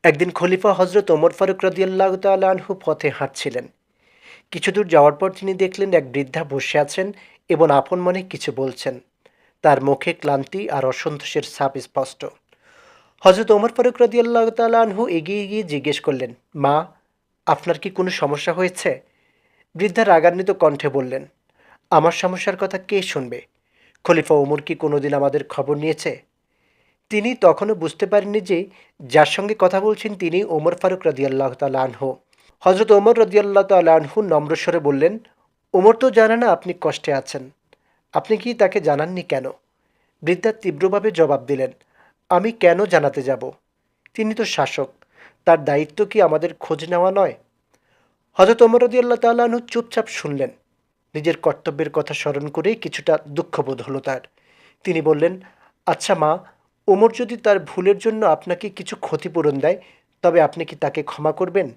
একদিন খলিফা হজরত ওমর ফারুক রাদিয়াল্লাহু তাআলা আনহু পথে হাঁটছিলেন। কিছু দূর যাওয়ার পর তিনি দেখলেন এক বৃদ্ধা বসে আছেন এবং আপন মনে কিছু বলছেন। তার মুখে ক্লান্তি আর অসন্তোষের ছাপ স্পষ্ট। হজরত ওমর ফারুক রাদিয়াল্লাহু তাআলা আনহু এগিয়ে গিয়ে জিজ্ঞেস করলেন, মা, আপনার কি কোনো সমস্যা হয়েছে? বৃদ্ধা রাগান্বিত কণ্ঠে বললেন, আমার সমস্যার কথা কে শুনবে? খলিফা ওমর কি কোনোদিন আমাদের খবর নিয়েছে? তিনি তখনও বুঝতে পারেননি যে যার সঙ্গে কথা বলছেন তিনি ওমর ফারুক রাদিয়াল্লাহু তাআলা আনহু। হজরত ওমর রাদিয়াল্লাহু তাআলা আনহু নম্র স্বরে বললেন, ওমর তো জানে না আপনি কষ্টে আছেন। আপনি কি তাকে জানাননি কেন? বৃদ্ধা তীব্রভাবে জবাব দিলেন, আমি কেন জানাতে যাব? তিনি তো শাসক। তার দায়িত্ব কি আমাদের খোঁজ নেওয়া নয়? হজরত ওমর রাদিয়াল্লাহু তাআলা আনহু চুপচাপ শুনলেন। নিজের কর্তব্যের কথা স্মরণ করে কিছুটা দুঃখবোধ হলো তার। তিনি বললেন, আচ্ছা মা, ওমর যদি তার ভুলের জন্য আপনাকে কিছু ক্ষতিপূরণ দেয়, তবে আপনি কি তাকে ক্ষমা করবেন?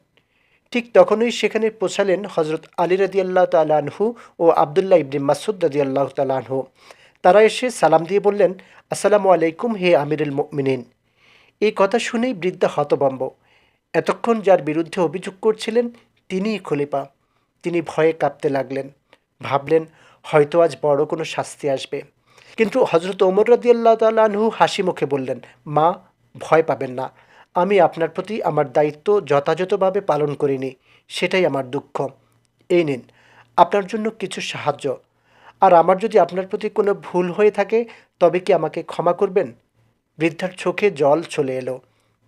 ঠিক তখনই সেখানে পৌঁছালেন হজরত আলী রাদিয়াল্লাহু তাআলা আনহু ও আবদুল্লাহ ইবনে মাসউদ রাদিয়াল্লাহু তাআলা আনহু। তারা এসে সালাম দিয়ে বললেন, আসসালামু আলাইকুম হে আমিরুল মুমিনিন। এই কথা শুনেই বৃদ্ধা হতভম্ব। এতক্ষণ যার বিরুদ্ধে অভিযোগ করছিলেন তিনিই খলিফা। তিনি ভয়ে কাঁপতে লাগলেন। ভাবলেন হয়তো আজ বড় কোনো শাস্তি আসবে। কিন্তু হজরত ওমর রাদিয়াল্লাহু তাআলা আনহু হাসি মুখে বললেন, মা, ভয় পাবেন না। আমি আপনার প্রতি আমার দায়িত্ব যথাযথভাবে পালন করিনি, সেটাই আমার দুঃখ। এই নিন আপনার জন্য কিছু সাহায্য। আর আমার যদি আপনার প্রতি কোনো ভুল হয়ে থাকে তবে কি আমাকে ক্ষমা করবেন? বৃদ্ধার চোখে জল চলে এলো।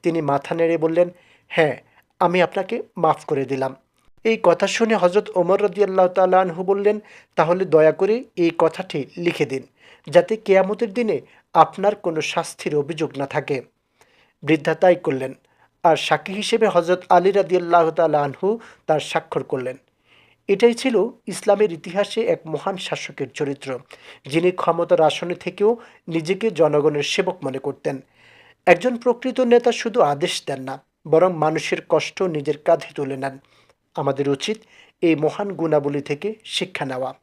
তিনি মাথা নেড়ে বললেন, হ্যাঁ, আমি আপনাকে মাফ করে দিলাম। এই কথা শুনে হজরত ওমর রাদিয়াল্লাহু তাআলা আনহু বললেন, তাহলে দয়া করে এই কথাটি লিখে দিন, যাতে কেয়ামতের দিনে আপনার কোনো শাস্তির অভিযোগ না থাকে। বৃদ্ধা তাই করলেন। আর সাক্ষী হিসেবে হজরত আলী রাদিয়াল্লাহু তাআলা আনহু তার স্বাক্ষর করলেন। এটাই ছিল ইসলামের ইতিহাসে এক মহান শাসকের চরিত্র, যিনি ক্ষমতার আসনে থেকেও নিজেকে জনগণের সেবক মনে করতেন। একজন প্রকৃত নেতা শুধু আদেশ দেন না, বরং মানুষের কষ্ট নিজের কাঁধে তুলে নেন। আমাদের উচিত এই মহান গুণাবলী থেকে শিক্ষা নেওয়া।